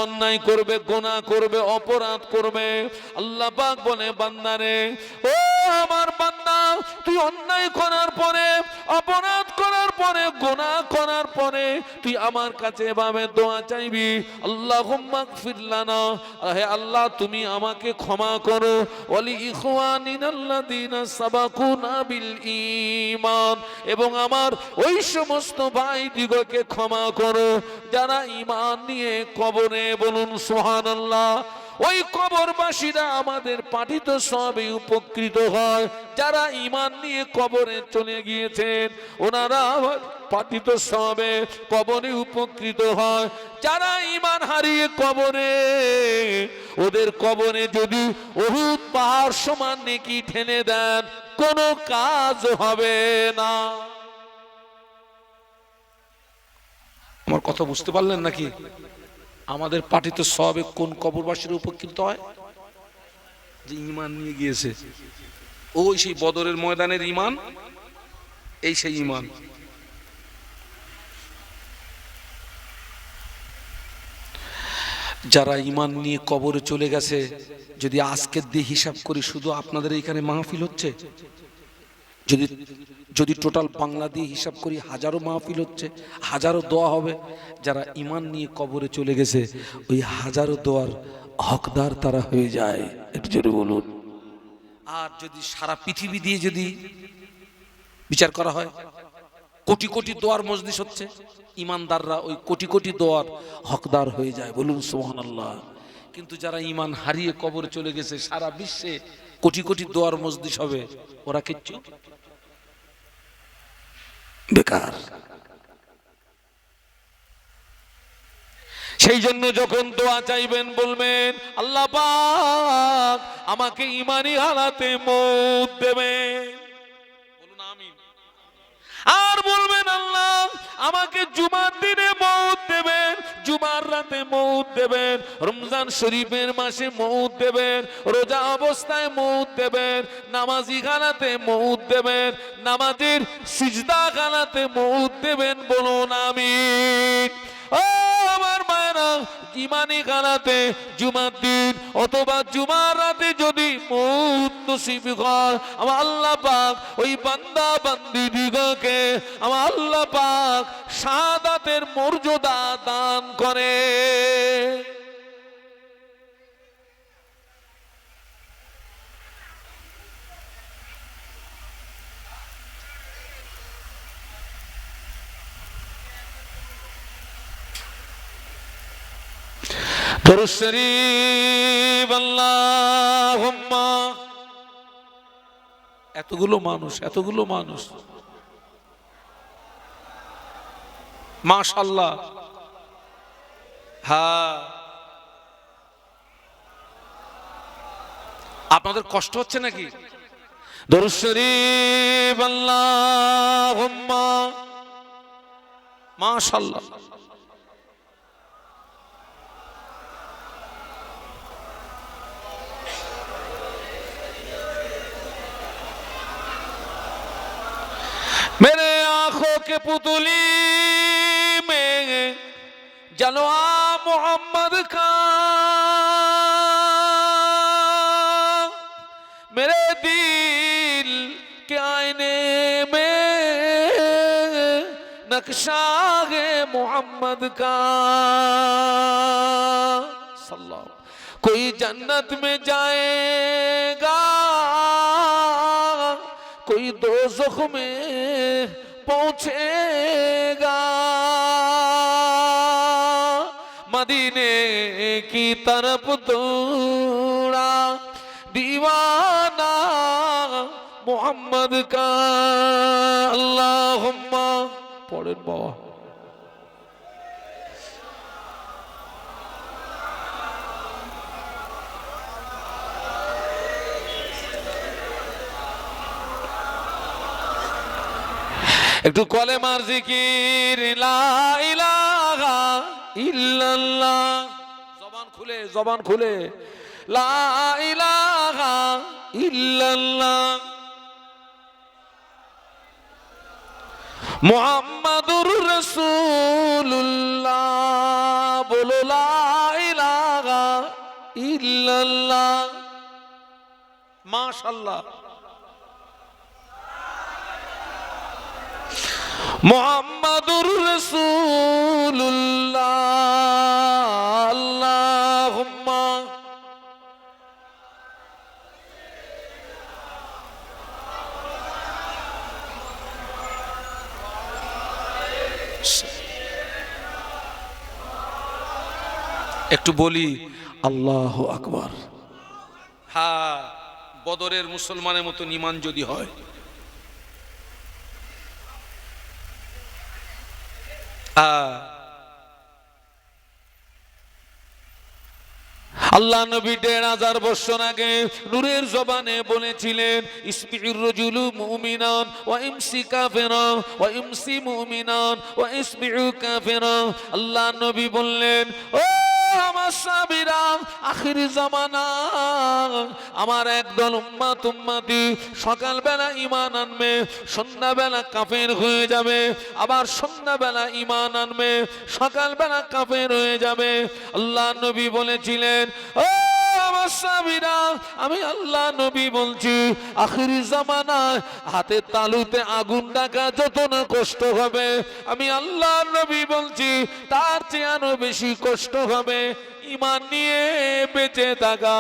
অন্যায় করবে, গুনাহ করবে, অপরাধ করবে। আল্লাহ পাক বলে, বান্দারে, ও আমার বান্দা, তুই অন্যায় করার পরে, অপরাধ করার পরে, গুনাহ করার পরে তুই আমার কাছে এভাবে দোয়া চাইবি, আল্লাহুম্মা গফির লানা, হে আল্লাহ তুমি আমাকে ক্ষমা করো, ওয়ালি ইখওয়ানিনাল্লাযীনা সাবাকুনা বিল ঈমান, এবং আমার ওই সমস্ত ভাই দিগকে ক্ষমা করো যারা ঈমান নিয়ে কবরে, বলুন সুবহানাল্লাহ, ওই কবরবাসীরা আমাদের পাঠিত সবে উপকৃত হয়। যারা ঈমান নিয়ে কবরে চলে গিয়েছেন ওনারা আমার পাঠিত সবে কবরে উপকৃত হয়। যারা ঈমান হারিয়ে কবরে, ওদের কবরে যদি উহুদ পাহাড় সমান নেকি ঠেলে দেন কোনো কাজ হবে না। আমার কথা বুঝতে পারলেন নাকি? আমাদের পাঠিত সবে কোন কবরবাসীর উপকৃত হয়? যে ঈমান নিয়ে গিয়েছে, ওই সেই বদরের ময়দানের ঈমান, এই সেই ঈমান। যারা ঈমান নিয়ে কবরে চলে গেছে, যদি আজকের দিয়ে হিসাব করি, শুধু আপনাদের এখানে মাহফিল হচ্ছে, যদি যদি টোটাল বাংলা দিয়ে হিসাব করি হাজারো মাহফিল হচ্ছে, হাজারো দোয়া হবে। যারা ঈমান নিয়ে কবরে চলে গেছে ওই হাজারো দোয়ার হকদার তারা হয়ে যায়, একটু জোরে বলুন। আর যদি সারা পৃথিবী দিয়ে যদি বিচার করা হয়, কোটি কোটি দোয়ার মজলিস হচ্ছে, ঈমানদাররা ওই কোটি কোটি দোয়ার হকদার হয়ে যায়, বলুন সুবহানাল্লাহ। কিন্তু যারা ঈমান হারিয়ে কবরে চলে গেছে, সারা বিশ্বে কোটি কোটি দোয়ার মজলিস হবে, ওরা কিচ্ছু বেকার। সেই জন্য যখন দোয়া চাইবেন বলবেন, আল্লাহ পাক আমাকে ঈমানি হালাতে মওত দেবেন, বলুন আমিন। আর বলবেন, আল্লাহ আমাকে জুমার দিনে মওত দেবেন, জুমার রাতে মওত দেবেন, রমজান শরীফের মাসে মওত দেবেন, রোজা অবস্থায় মওত দেবেন, নামাজি খানাতে মওত দেবেন, নামাজের সিজদা খানাতে মওত দেবেন, বলুন আমিন। ও আমার মায়েরা, ঈমানি খানাতে জুমার দিন অথবা জুমার রাতে যদি মওত নসিব হয়, আমার আল্লাহ পাক ওই বান্দা বান্দীদিগকে আমার আল্লাহ পাক শাহাদাতের মর্যাদা দান করে। দরুদ শরীফ আল্লাহুম্মা। এতগুলো মানুষ, এতগুলো মানুষ, মাশাআল্লাহ। হ্যাঁ, আপনাদের কষ্ট হচ্ছে নাকি? দরুদ শরীফ আল্লাহুম্মা, মাশাআল্লাহ। मेरे आंखों के पुतली में जलवा मोहम्मद का, मेरे दिल के आईने में नक्शा है मोहम्मद का। सल्लल्लाहु, कोई जन्नत में जाएगा, कोई दोज़ख में पहुंचेगा, मदीने की तरफ दौड़ा दीवाना मोहम्मद का। अल्लाहुम्मा पढ़ेन बाबा। একটু কলেমার জিকির, লা ইলাহা ইল্লাল্লাহ, জবান খুলে, জবান খুলে, লা ইলাহা ইল্লাল্লাহ মুহাম্মাদুর রাসূলুল্লাহ, বলো লা ইল্লাল্লাহ। মাশাআল্লাহ। মুহাম্মাদুর রাসূলুল্লাহ। আল্লাহুম্মা একটু বলি আল্লাহু আকবার। হ্যাঁ, বদরের মুসলমানের মতো ঈমান যদি হয়, আল্লাহ নবী ১৫০০ বছর আগে নূরের জবানে বলেছিলেন, ইসবিউর রাজুলু মুমিনান ওয়া ইমসি কাফিরা ওয়া ইমসি মুমিনান ওয়া ইসবিউ কাফিরা। আল্লাহ নবী বললেন, ও আমার সাহাবীরা, আখির জামানা আমার একদল উম্মতি সকালবেলা ঈমান আনবে, সন্ধ্যাবেলা কাফের হয়ে যাবে, আবার সন্ধ্যাবেলা ঈমান আনবে, সকালবেলা কাফের হয়ে যাবে। আল্লাহ নবী বলেছিলেন, ও আমার সাহাবীরা, আমি আল্লাহ নবী বলছি, আখিরি জামানায় হাতে তালুতে আগুন ডাকা যত না কষ্ট হবে, আমি আল্লাহ নবী বলছি তার চেয়ে আরো বেশি কষ্ট হবে ঈমান নিয়ে বেঁচে থাকা,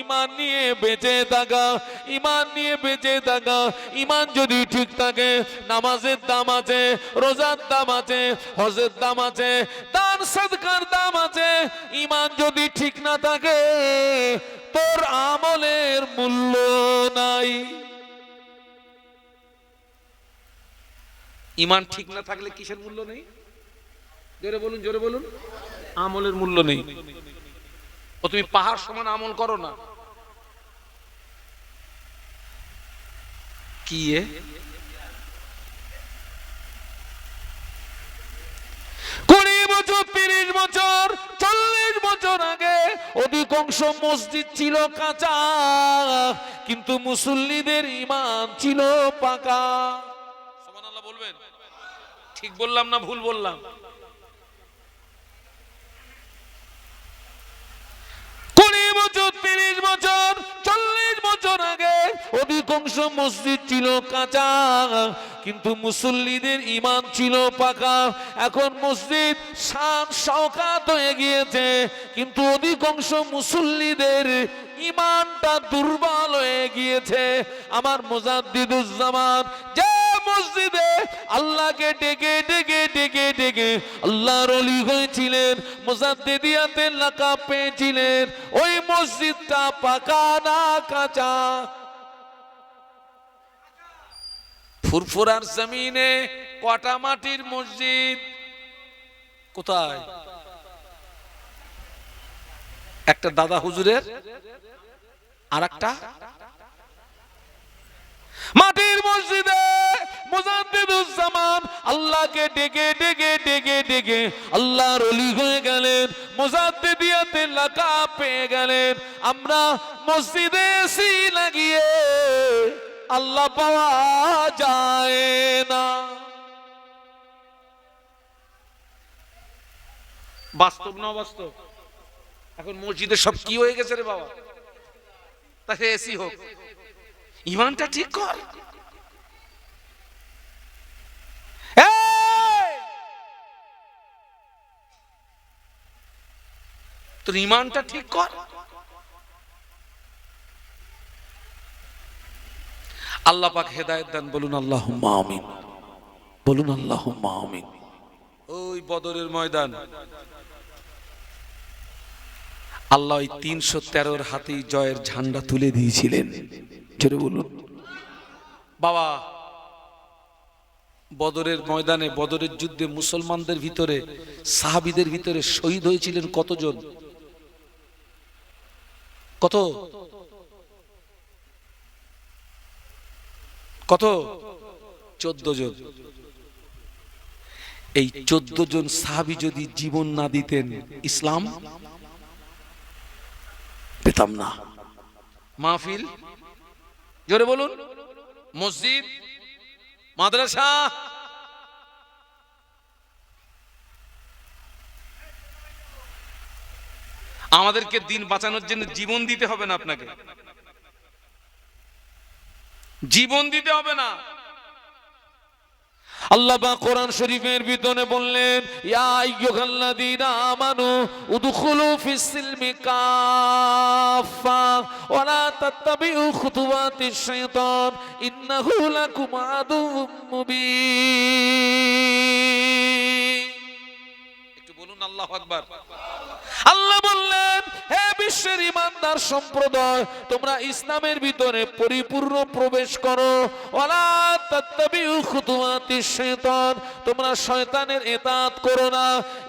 ঈমান নিয়ে বেঁচে থাকা, ঈমান নিয়ে বেঁচে থাকা। ঈমান যদি ঠিক থাকে, নামাজের দাম আছে, রোজার দাম আছে, হজের দাম আছে, দান সাদকার দাম আছে। ঈমান যদি ঠিক না থাকে, তোর আমলের মূল্য নাই। ঈমান ঠিক না থাকলে কিসের মূল্য নেই? জোরে বলুন, জোরে বলুন। আমলের মূল্য নেই। ও তুমি পাহাড় সমান আমল করো না, কি 20 বছর, 30 বছর, 40 বছর আগে অধিকাংশ মসজিদ ছিল কাঁচা, কিন্তু মুসল্লিদের ঈমান ছিল পাকা। সুবহানাল্লাহ বলবেন। ঠিক বললাম না ভুল বললাম? 20 বছর, 30 বছর, 40 বছর আগে অধিকাংশ মসজিদ ছিল কাঁচা, কিন্তু মুসল্লিদের ঈমান ছিল পাকা। এখন মসজিদ শান শওকাত হয়ে গিয়েছে, কিন্তু অধিকাংশ মুসল্লিদের ঈমানটা দুর্বল হয়ে গিয়েছে। আমার মুজাদ্দিদুজ্জামান যে মসজিদে আল্লাহকে ডেকে ডেকে ডেকে ডেকে আল্লাহর ওলি হয়েছিলেন, মুজাদ্দিদিয়াতের লাকাব পেয়েছিলেন, ওই মসজিদটা পাকা না কাঁচা? ফুরফুরার জমিনে কটা মাটির মসজিদ? কোথায়? একটা দাদা হুজুরের, আর একটা মাটির মসজিদে মুজাদ্দিদুজ্জামান আল্লাহকে ডেকে ডেকে ডেকে ডেকে আল্লাহর ওলি হয়ে গেলেন, মুজাদ্দিদিয়াতের লাকাব পেয়ে গেলেন। আমরা মসজিদে এসি লাগিয়ে আল্লাহ পাওয়া যায় না। বাস্তব না বাস্তব? এখন মসজিদে সব কি হয়ে গেছে রে বাবা? তাকে এসি হোক, ঈমানটা ঠিক কর। তোর ঈমানটা ঠিক কর। আল্লাহ পাক হেদায়েত দান, বলুন আল্লাহুম্মা আমিন, বলুন আল্লাহুম্মা আমিন। ওই বদরের ময়দান আল্লাহ ওই 313 হাতেই জয়ের ঝান্ডা তুলে দিয়েছিলেন। জোরে বলুন বাবা। বদরের ময়দানে, বদরের যুদ্ধে মুসলমানদের ভিতরে, সাহাবীদের ভিতরে শহীদ হয়েছিলেন কতজন? কত কত? 14 জন। এই 14 জন সাহাবী যদি জীবন না দিতেন, ইসলাম পেতাম না। মাহফিল, জোরে বলুন, মসজিদ, মাদ্রাসা, আমাদেরকে দিন বাঁচানোর জন্য জীবন দিতে হবে না, আপনাকে জীবন দিতে হবে না। আল্লাহ পাক কোরআন শরীফের ভিতরে বললেন, ইয়া আইয়ুহাল্লাযীনা আমানু উদখুলু ফিস সিলমি কাফা ওয়া লা তাত্তাবিউ খুতুওয়াতিশ শাইতান ইন্নাহু লাকুম আদুউম মুবিন। একটু বলুন আল্লাহু আকবার। আল্লাহ বললেন, হে বিশ্বের ইমানদার সম্প্রদায়, তোমরা ইসলামের ভিতরে পরিপূর্ণ প্রবেশ করো। ওয়ালা তাত্তাবিউ খুতুওয়াতিশ শাইতান, তোমরা শয়তানের ইতাআত করো না।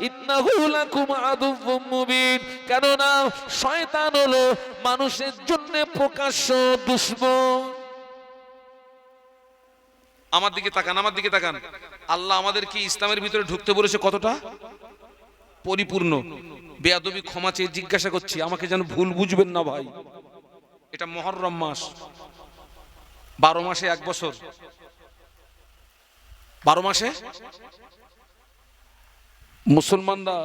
ইন্নাহু লাকুম আদুউম মুবিন, কেননা শয়তান হলো মানুষের জন্য প্রকাশ্য দুশমন। আমার দিকে তাকান, আমার দিকে তাকান। আল্লাহ আমাদেরকে ইসলামের ভিতরে ঢুকতে বলেছে কতটা পরিপূর্ণ। বেয়াদবি ক্ষমা চেয়ে জিজ্ঞাসা করছি, আমাকে যেন ভুল বুঝবেন না ভাই। এটা মুহররম মাস, 12 মাসে 1 বছর। 12 মাসে মুসলমানরা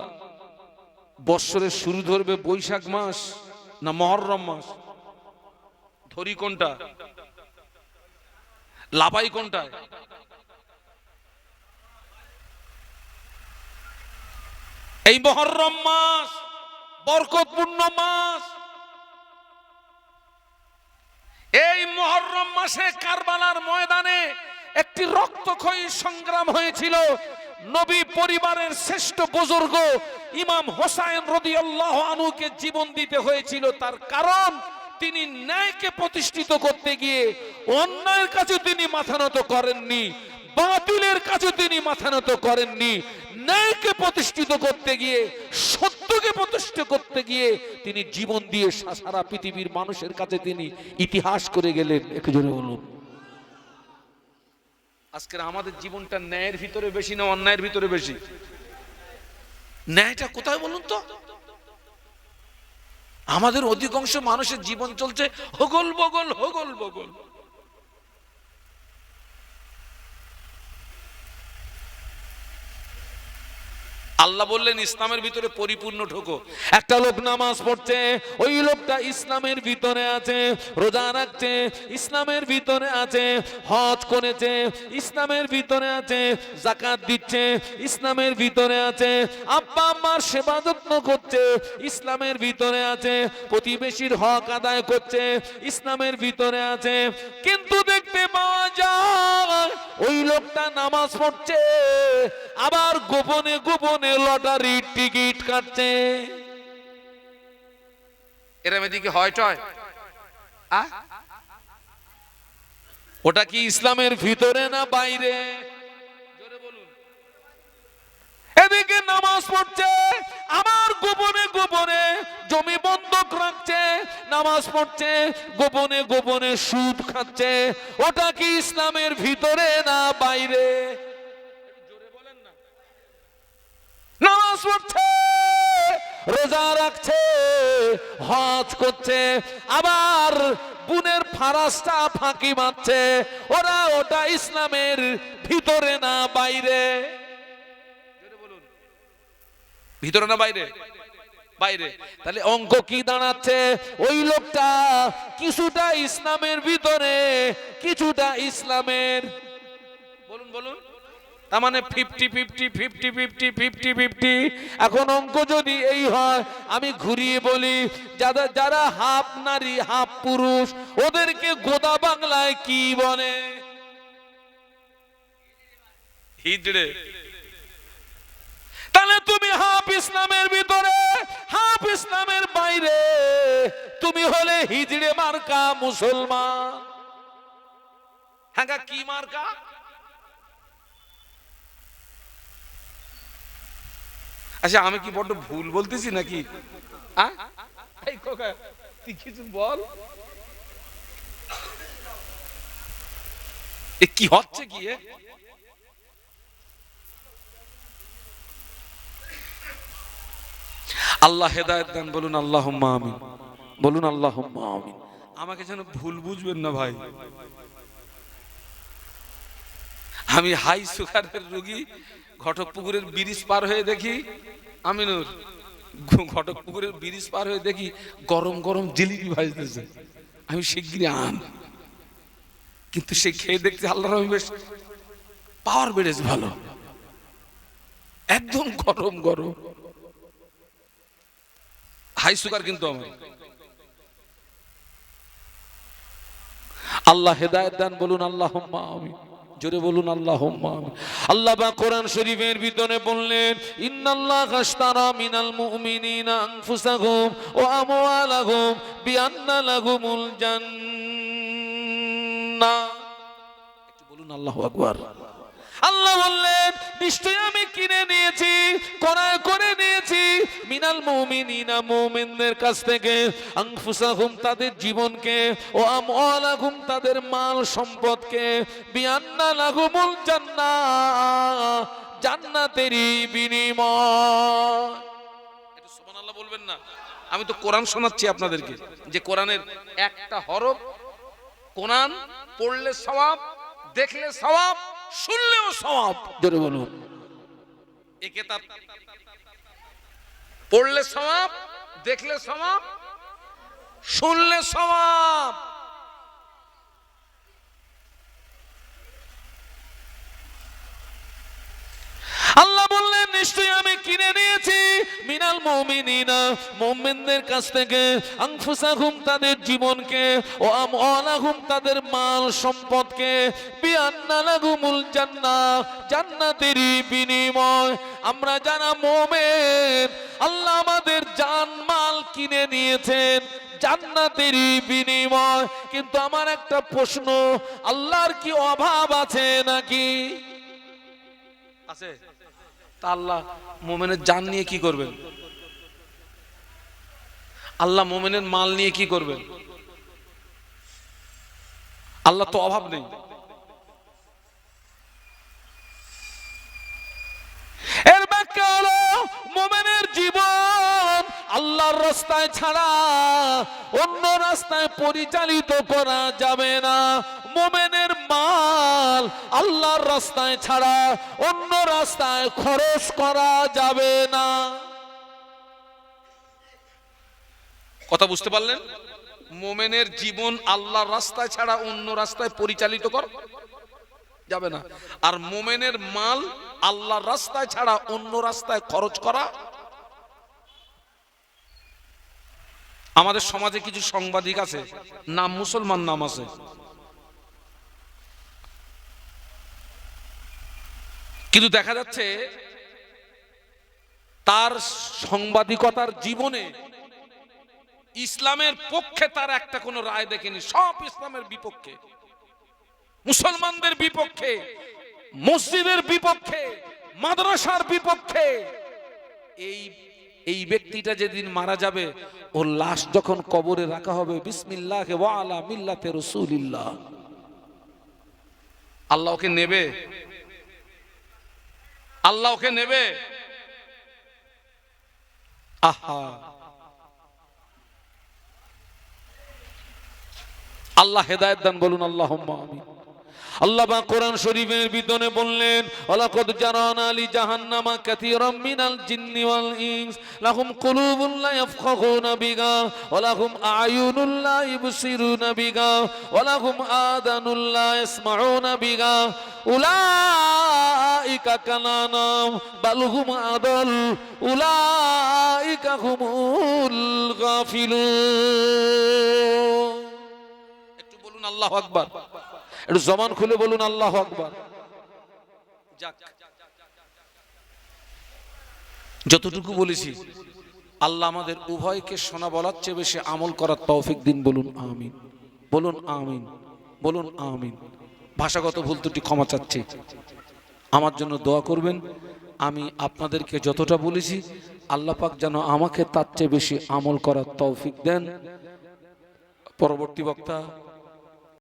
বৎসরের শুরু ধরবে বৈশাখ মাস না মুহররম মাস? ধরি কোনটা, লাপাই কোনটা? এই মুহররম মাস বরকতপূর্ণ মাস। এই মুহররম মাসে কারবালার ময়দানে একটি রক্তক্ষয়ী সংগ্রাম হয়েছিল। নবী পরিবারের শ্রেষ্ঠ বুজুর্গ ইমাম হোসাইন রাদিয়াল্লাহু আনহুকে জীবন দিতে হয়েছিল। তার কারণ, তিনি ন্যায়কে প্রতিষ্ঠিত করতে গিয়ে অন্যায়ের কাছে তিনি মাথা নত করেননি, বাতিলের কাছে তিনি মাথা নত করেননি। ন্যায়কে প্রতিষ্ঠিত করতে গিয়ে, সত্যকে প্রতিষ্ঠিত করতে গিয়ে তিনি জীবন দিয়ে সারা পৃথিবীর মানুষের কাছে তিনি ইতিহাস করে গেলেন। একটু জোরে বলুন। আজকের আমাদের জীবনটা ন্যায়ের ভিতরে বেশি না অন্যায়ের ভিতরে বেশি? ন্যায়টা কোথায় বলুন তো? আমাদের অধিকাংশ মানুষের জীবন চলছে হগল বগল, হগল বগল। আল্লাহ বললেন ইসলামের ভিতরে পরিপূর্ণ ঢোকো। একটা লোক নামাজ পড়ছে, ওই লোকটা ইসলামের ভিতরে আছে। রোজা রাখছে, ইসলামের ভিতরে আছে। হজ করেছে, ইসলামের ভিতরে আছে। যাকাত দিচ্ছে, ইসলামের ভিতরে আছে। আব্বা আম্মার সেবা যত্ন করছে, ইসলামের ভিতরে আছে। প্রতিবেশীর হক আদায় করছে, ইসলামের ভিতরে আছে। কিন্তু দেখতে পাওয়া যায় ওই লোকটা নামাজ পড়ছে, আবার গোপনে গোপনে লটারির টিকিট কাটছে। এরা এদিকে হয় টয়, ওটা কি ইসলামের ভিতরে না বাইরে? জোরে বলুন। এদিকে নামাজ পড়ছে, আবার গোপনে গোপনে জমি বন্ধক রাখছে। নামাজ পড়ছে, গোপনে গোপনে সুদ খাচ্ছে। ওটা কি ইসলামের ভিতরে না বাইরে? নামাজ পড়ছে, রোজা রাখছে, হজ করছে, আবার বুনের ফারাসটা ফাঁকি মারছে। ওটা ইসলামের ভিতরে না বাইরে? ভিতরে না বাইরে? বাইরে। তাহলে অঙ্ক কি দাঁড়াচ্ছে? ওই লোকটা কিছুটা ইসলামের ভিতরে, কিছুটা ইসলামের। বলুন বলুন। তার মানে 50-50 এখন অঙ্ক যদি এই হয়, আমি ঘুরিয়ে বলি, যারা হাফ নারী হাফ পুরুষ, ওদেরকে গোদা বাংলায় কি বলে? হিজড়ে। তাহলে তুমি হাফ ইসলামের ভিতরে, হাফ ইসলামের বাইরে, তুমি হলে হিজড়ে মার্কা মুসলমান। হ্যাঁ, কি মার্কা? আচ্ছা, আমি কি বড্ড ভুল বলতেছি নাকি? তুই কিছু বল, কি হচ্ছে কি? আল্লাহ হেদায়েত দেন, বলুন আল্লাহুম্মা আমিন। বলুন আল্লাহুম্মা আমিন। আমাকে যেন ভুল বুঝবেন না ভাই। আমি হাই সুগারের রোগী, ঘটকপুকুরের ব্রিজ পার হয়ে দেখি আমিনুর ঘটকপুকুরের ব্রিজ পার হয়ে দেখি গরম গরম জিলিপি ভাজতেছে, আমি শিগগিরই আন, কিন্তু সে খেয়ে দেখতে আল্লাহর রহমে বেশ পাওয়ার বেড়েছে ভালো, একদম গরম গরম, হাই সুগার কিন্তু আমার। আল্লাহ হেদায়েত দান, বলুন আল্লাহুম্মা আমিন, জোরে বলুন আল্লাহুম্মা আমিন। আল্লাহ পাক কোরআন শরীফের ভিতরে বললেন, ইন্নাল্লাহা আশতারা মিনাল মুমিনিনা আনফুসাহুম ওয়া আমওয়ালাহুম বিআন্না লাহুমুল জান্নাহ। একটু বলুন আল্লাহু আকবার। আল্লাহ বললেন, নিশ্চয়ই আমি কিনে নিয়েছি, ক্রয় করে নিয়েছি, মিনাল মুমিনিনা, মুমিনদের কাছ থেকে, আনফুসাহুম, তাদের জীবনকে, ও আমওয়ালাহুম, তাদের মাল সম্পদকে, বিআন্না লাহুমুল জান্নাহ, জান্নাতেরই বিনিময়। একটু সুবহানাল্লাহ বলবেন না? আমি তো কোরআন শোনাচ্ছি আপনাদেরকে, যে কোরআনের একটা হরফ, কোরআন পড়লে সওয়াব, দেখলে সওয়াব, শুনলেও সওয়াব। জোরে বলুন। এই কিতাব পড়লে সওয়াব, দেখলে সওয়াব, শুনলে সওয়াব। আল্লাহ বললেন, নিশ্চয়ই আমি কিনে নিয়েছি, মিনাল মুমিনিনা, মুমিনদের কাছ থেকে, আনফুসাহুম, তাদের জীবনকে, ও আমওয়ালাহুম, তাদের মাল সম্পদকে, বিআন্না লাহুমুল জান্নাহ, জান্নাতেরই বিনিময়। আমরা যারা মুমিন, আল্লাহ আমাদের জান মাল কিনে নিয়েছেন জান্নাতেরই বিনিময়। কিন্তু আমার একটা প্রশ্ন, আল্লাহর কি অভাব আছে নাকি? আছে? তা আল্লাহ মুমিনের জান নিয়ে কি করবেন? আল্লাহ মুমিনের মাল নিয়ে কি করবেন? আল্লাহ তো অভাব নেই। এর ব্যাখ্যা হলো, মুমিনের জীবন আল্লাহর রাস্তায় ছাড়া অন্য রাস্তায় পরিচালিত করা যাবে না। মুমিনের মাল আল্লাহর রাস্তায় ছাড়া অন্য রাস্তায় খরচ করা যাবে না। কথা বুঝতে পারলেন? মুমিনের জীবন আল্লাহর রাস্তায় ছাড়া অন্য রাস্তায় পরিচালিত করা যাবে না, আর মুমিনের মাল আল্লাহর রাস্তায় ছাড়া অন্য রাস্তায় খরচ করা। আমাদের সমাজে কিছু সাংবাদিক আছে, নাম মুসলমান নাম আছে, কিন্তু দেখা যাচ্ছে তার সাংবাদিকতার জীবনে ইসলামের পক্ষে তার একটা কোনো রায় দেখেনি, সব ইসলামের বিপক্ষে, মুসলমানদের বিপক্ষে, মসজিদের বিপক্ষে, মাদ্রাসার বিপক্ষে। এই ব্যক্তিটা যেদিন মারা যাবে, ওর লাশ যখন কবরে রাখা হবে, বিসমিল্লাহ ওয়া আলা মিল্লাতে রাসূলিল্লাহ, আল্লাহ ওকে নেবে? আল্লাহ ওকে নেবে? আহা, আল্লাহ হেদায়েত দান, বলুন আল্লাহুম্মা আমিন। আল্লাহ পাক কোরআন শরীফের ভিতরে বললেন, ওয়ালাকাদ জারানা লি জাহান্নামা কাসীরাম মিনাল জিন্নি ওয়াল ইনস লাহুম কুলুবুন লা ইয়াফকাহুনা বিহা ওয়া লাহুম আ'য়ুনুন লা ইবসিরুনা বিহা ওয়া লাহুম আযানুন লা ইয়াসমাউনা বিহা উলাইকা কালানাম বাল হুম আদাল উলাইকা হুমুল গাফিলুন। একটু বলুন আল্লাহু আকবার। একটু জবান খুলে বলুন আল্লাহু আকবার। যাক, যতটুকু বলেছি আল্লাহ আমাদের উভয়কে শোনা বলার চেয়ে বেশি আমল করার তৌফিক দিন, বলুন আমিন, বলুন আমিন, বলুন আমিন। ভাষাগত ভুল ত্রুটি ক্ষমা চাচ্ছি, আমার জন্য দোয়া করবেন। আমি আপনাদেরকে যতটা বলেছি, আল্লাহ পাক যেন আমাকে তার চেয়ে বেশি আমল করার তৌফিক দেন। পরবর্তী বক্তা